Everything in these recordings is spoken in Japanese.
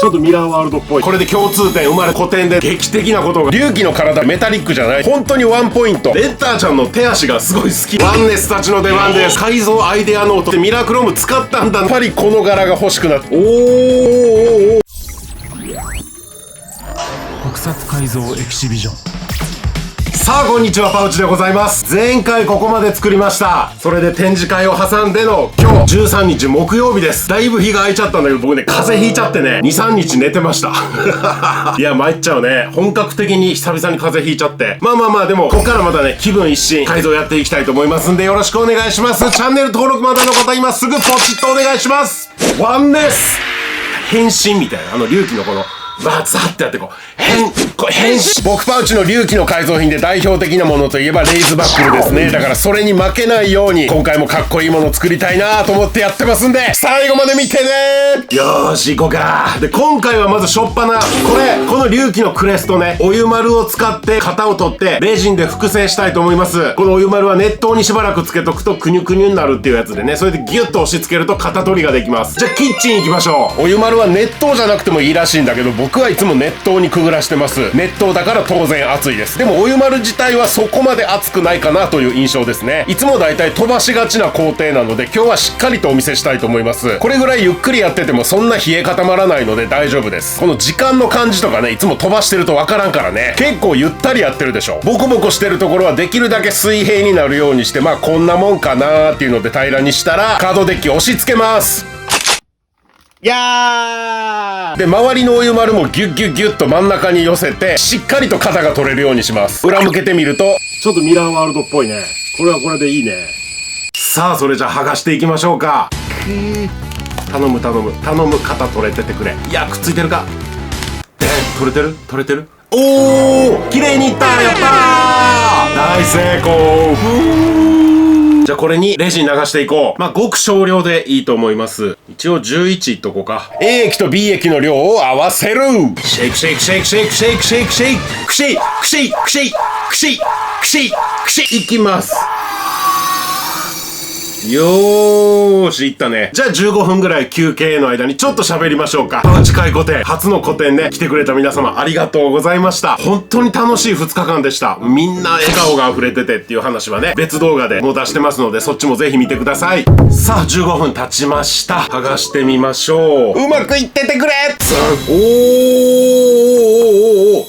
ちょっとミラーワールドっぽい。これで共通点生まれ、古典で劇的なことが。龍騎の体メタリックじゃない、本当にワンポイント。レッターちゃんの手足がすごい好き。ワンネスたちの出番です。改造アイデアノートでミラクローム使ったんだ。やっぱりこの柄が欲しくなって、特撮改造エキシビジョン。さあこんにちは、パウチでございます。前回ここまで作りました。それで展示会を挟んでの今日13日木曜日です。だいぶ日が空いちゃったんだけど、僕ね風邪ひいちゃってね 2,3 日寝てましたいや参っちゃうね。本格的に久々に風邪ひいちゃって、まあでもこっからまたね気分一新改造やっていきたいと思いますんで、よろしくお願いします。チャンネル登録まだの方今すぐポチッとお願いします。ワンネス変身みたいな、龍騎のこのバツってやってこう変身。僕パウチの龍騎の改造品で代表的なものといえばレイズバックルですね。だからそれに負けないように今回もかっこいいものを作りたいなと思ってやってますんで、最後まで見てね。よーし行こうか。で今回はまずしょっぱなこの龍騎のクレストね、お湯丸を使って型を取ってレジンで複製したいと思います。このお湯丸は熱湯にしばらくつけとくとくにゅくにゅになるっていうやつでね、それでギュッと押し付けると型取りができます。じゃあキッチン行きましょう。お湯丸は熱湯じゃなくてもいいらしいんだけど、僕はいつも熱湯にくぐらしてます。熱湯だから当然熱いです。でもお湯丸自体はそこまで熱くないかなという印象ですね。いつもだいたい飛ばしがちな工程なので、今日はしっかりとお見せしたいと思います。これぐらいゆっくりやっててもそんな冷え固まらないので大丈夫です。この時間の感じとかね、いつも飛ばしてるとわからんからね。結構ゆったりやってるでしょ。ボコボコしてるところはできるだけ水平になるようにして、こんなもんかなーっていうので平らにしたらカードデッキ押し付けます。で周りのお湯丸もギュッギュッギュッと真ん中に寄せてしっかりと肩が取れるようにします。裏向けてみるとちょっとミラーワールドっぽいね。これはこれでいいね。さあそれじゃあ剥がしていきましょうか。頼む肩取れててくれ。いやくっついてるか。取れてる。おー綺麗にいった。やったー大成功。じゃあこれにレジン流していこう。ごく少量でいいと思います。一応11いっとこうか。A 液と B 液の量を合わせる。シェイクシェイクシェイクシェイクシェイクシェイクシェイククシークシークシークシークシークシーいきます。よーし、いったね。じゃあ15分ぐらい休憩の間にちょっと喋りましょうか。パウチ会個展、初の個展ね、来てくれた皆様ありがとうございました。本当に楽しい2日間でした。みんな笑顔が溢れててっていう話はね、別動画でもう出してますので、そっちもぜひ見てください。さあ、15分経ちました。剥がしてみましょう。うまくいっててくれ。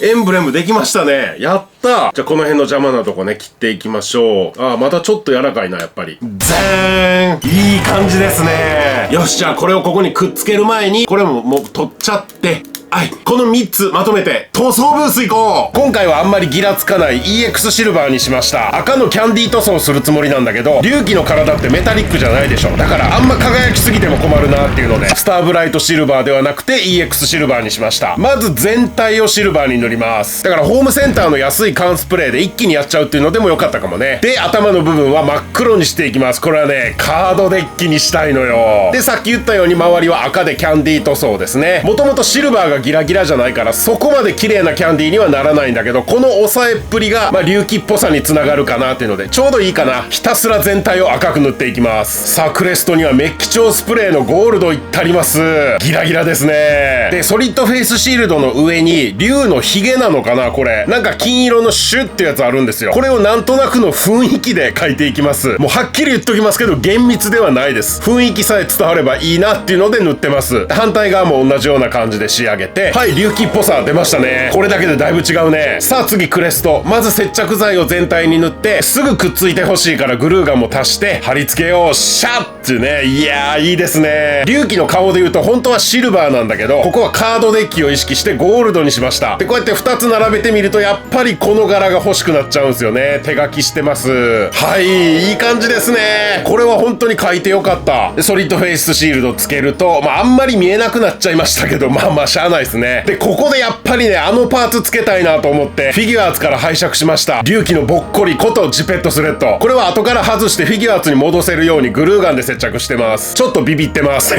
エンブレムできましたね。やった。じゃあこの辺の邪魔なとこね、切っていきましょう。またちょっと柔らかいな、やっぱり。いい感じですね。よし、じゃあこれをここにくっつける前にこれももう取っちゃって、はい、この3つまとめて塗装ブース行こう。今回はあんまりギラつかない EX シルバーにしました。赤のキャンディー塗装するつもりなんだけど、龍騎の体ってメタリックじゃないでしょ。だからあんま輝きすぎても困るなっていうので、スターブライトシルバーではなくて EX シルバーにしました。まず全体をシルバーに塗ります。だからホームセンターの安い缶スプレーで一気にやっちゃうっていうのでもよかったかもね。で頭の部分は真っ黒にしていきます。これはねカードデッキにしたいのよ。でさっき言ったように周りは赤でキャンディー塗装ですね。もともとシルバーがギラギラじゃないからそこまで綺麗なキャンディーにはならないんだけど、この抑えっぷりが龍騎っぽさにつながるかなっていうのでちょうどいいかな。ひたすら全体を赤く塗っていきます。さあクレストにはメッキ調スプレーのゴールドいってあります。ギラギラですね。でソリッドフェイスシールドの上に龍のヒゲなのかな、これなんか金色のシュッってやつあるんですよ。これをなんとなくの雰囲気で描いていきます。もうはっきり言っときますけど厳密ではないです。雰囲気さえ伝わればいいなっていうので塗ってます。反対側も同じような感じで仕上げて、はい龍騎っぽさ出ましたね。これだけでだいぶ違うね。さあ次クレスト、まず接着剤を全体に塗ってすぐくっついてほしいからグルーガンも足して貼り付けよう。シャッっていうね。いやーいいですね。龍騎の顔で言うと本当はシルバーなんだけど、ここはカードデッキを意識してゴールドにしました。でこうやって2つ並べてみるとやっぱりこの柄が欲しくなっちゃうんですよね。手書きしてます。はいいい感じですね。これは本当に書いてよかった。でソリッドフェイスシールドつけるとあんまり見えなくなっちゃいましたけど、しゃあないですね。でここでやっぱりねパーツつけたいなと思ってフィギュアーツから拝借しました。龍騎のぼっこりことジペットスレッド。これは後から外してフィギュアーツに戻せるようにグルーガンで接着してます。ちょっとビビってます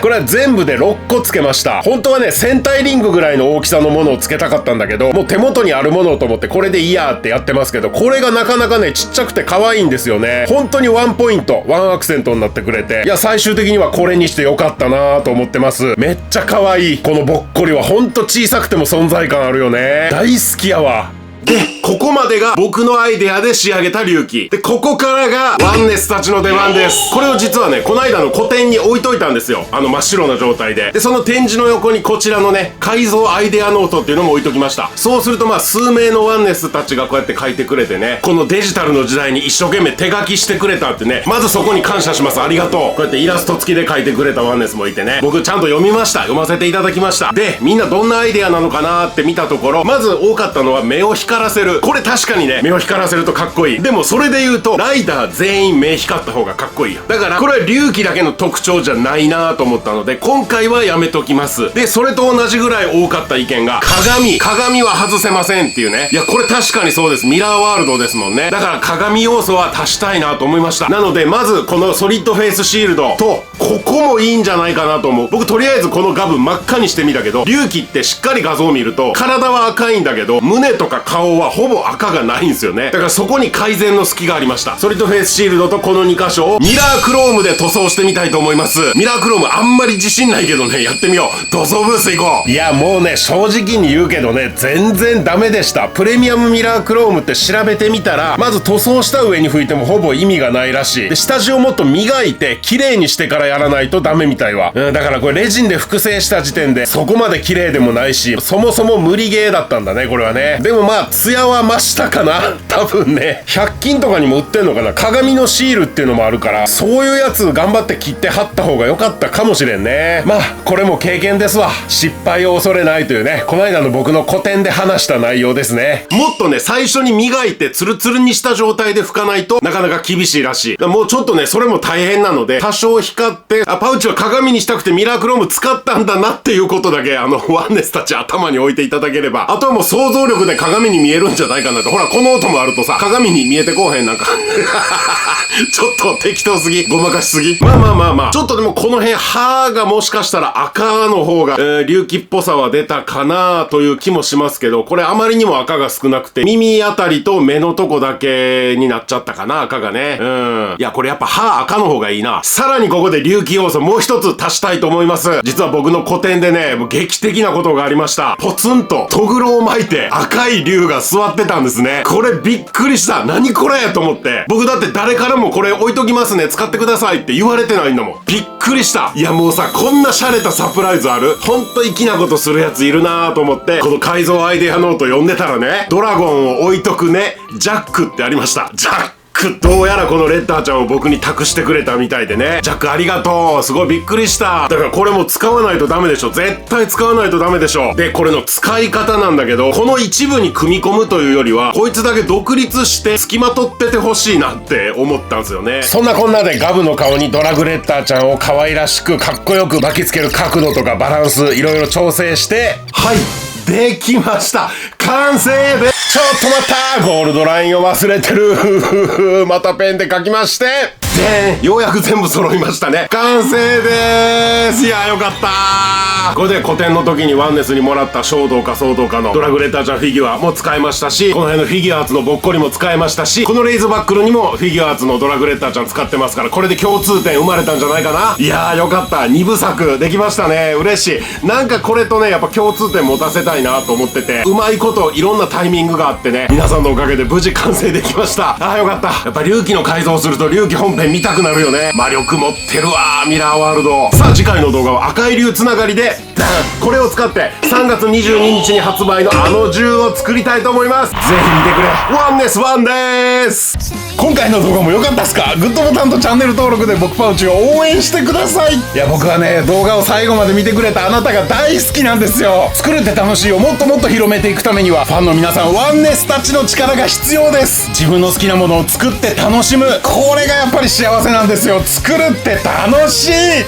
これは全部で6個つけました。本当はね戦隊リングぐらいの大きさのものをつけたかったんだけど、もう手元にあるものをと思ってこれでいいやってやってますけど、これがなかなかねちっちゃくて可愛いんですよね。本当にワンポイントワンアクセントになってくれて、いや最終的にはこれにしてよかったなと思ってます。めっちゃ可愛い。このぼっこりはほんと小さくても存在感あるよね。大好きやわ。で、ここまでが僕のアイデアで仕上げた隆起。で、ここからがワンネスたちの出番です。これを実はね、この間の個展に置いといたんですよ。真っ白な状態で。で、その展示の横にこちらのね、改造アイデアノートっていうのも置いときました。そうすると数名のワンネスたちがこうやって書いてくれてね、このデジタルの時代に一生懸命手書きしてくれたってね、まずそこに感謝します。ありがとう。こうやってイラスト付きで書いてくれたワンネスもいてね、僕ちゃんと読みました。読ませていただきました。で、みんなどんなアイデアなのかなって見たところ、まず多かったのは目を光らせる。これ確かにね、目を光らせるとかっこいい。でもそれで言うと、ライダー全員目光った方がかっこいいよ。だからこれは隆起だけの特徴じゃないなと思ったので、今回はやめときます。で、それと同じぐらい多かった意見が、鏡は外せませんっていうね。いや、これ確かにそうです。ミラーワールドですもんね。だから鏡要素は足したいなと思いました。なので、まずこのソリッドフェイスシールドと、ここもいいんじゃないかなと思う。僕とりあえずこのガブ真っ赤にしてみたけど、隆起ってしっかり画像を見ると、体は赤いんだけど、胸とか顔はほぼ赤がないんですよね。だからそこに改善の隙がありました。ソリッドフェイスシールドとこの2箇所をミラークロームで塗装してみたいと思います。ミラークロームあんまり自信ないけどね、やってみよう。塗装ブース行こう。いや、もうね、正直に言うけどね、全然ダメでした。プレミアムミラークロームって調べてみたら、まず塗装した上に拭いてもほぼ意味がないらしい。で、下地をもっと磨いて綺麗にしてからやらないとダメみたいわ。だからこれレジンで複製した時点でそこまで綺麗でもないし、そもそも無理ゲーだったんだね、これはね。でもツヤは増したかな多分ね。100均とかにも売ってんのかな。鏡のシールっていうのもあるから、そういうやつ頑張って切って貼った方が良かったかもしれんね。これも経験ですわ。失敗を恐れないというね、この間の僕の個展で話した内容ですね。もっとね、最初に磨いてツルツルにした状態で拭かないとなかなか厳しいらしい。もうちょっとね、それも大変なので、多少光って、パウチは鏡にしたくてミラークローム使ったんだなっていうことだけ、ワンネスたち頭に置いていただければ、あとはもう想像力で鏡に見えるんじゃないかなと。ほら、この音もあるとさ、鏡に見えてこうへん、なんか。ちょっと適当すぎ、ごまかしすぎ。ちょっとでもこの辺、歯がもしかしたら赤の方が、隆起っぽさは出たかなという気もしますけど、これあまりにも赤が少なくて、耳あたりと目のとこだけになっちゃったかな、赤がね。いや、これやっぱ歯赤の方がいいな。さらにここで隆起要素もう一つ足したいと思います。実は僕の個展でね、もう劇的なことがありました。ポツンと、トグロを巻いて赤い竜が座ってたんですね。これびっくりした。何これと思って。僕だって誰からもこれ置いときますね、使ってくださいって言われてないんだもん。びっくりした。いやもうさ、こんな洒落たサプライズある？ほんと粋なことするやついるなぁと思って、この改造アイデアノート読んでたらね、ドラゴンを置いとくね、ジャックってありました。ジャック。どうやらこのレッダーちゃんを僕に託してくれたみたいでね。ジャックありがとう。すごいびっくりした。だからこれも使わないとダメでしょ。絶対使わないとダメでしょ。で、これの使い方なんだけど、この一部に組み込むというよりは、こいつだけ独立して付きまとっててほしいなって思ったんですよね。そんなこんなでガブの顔にドラグレッダーちゃんを可愛らしくかっこよく巻きつける角度とかバランスいろいろ調整して、はい、できました。完成です。ちょっと待った、ゴールドラインを忘れてる。またペンで書きまして、ようやく全部揃いましたね。完成でーす。いや、よかったー。これで個展の時にワンネスにもらった衝動か騒動かのドラグレッダーちゃんフィギュアも使えましたし、この辺のフィギュアーツのぼっこりも使えましたし、このレイズバックルにもフィギュアーツのドラグレッダーちゃん使ってますから、これで共通点生まれたんじゃないかな。いやー、よかった。2部作できましたね。嬉しい。なんかこれとね、やっぱ共通点持たせたいなと思ってて、うまいこといろんなタイミングがあってね、皆さんのおかげで無事完成できました。あー、よかった。やっぱ隆起の改造すると隆起本編見たくなるよね。魔力持ってるわー、ミラーワールド。さあ、次回の動画は赤い竜つながりで、ダン、これを使って3月22日に発売のあの銃を作りたいと思います。ぜひ見てくれ。ワンネスワンでーす。今回の動画も良かったっすか？グッドボタンとチャンネル登録で僕パウチを応援してください。いや、僕はね、動画を最後まで見てくれたあなたが大好きなんですよ。作るって楽しいをもっともっと広めていくためには、ファンの皆さん、ワンネスたちの力が必要です。自分の好きなものを作って楽しむ、これがやっぱり幸せなんですよ。作るって楽しい。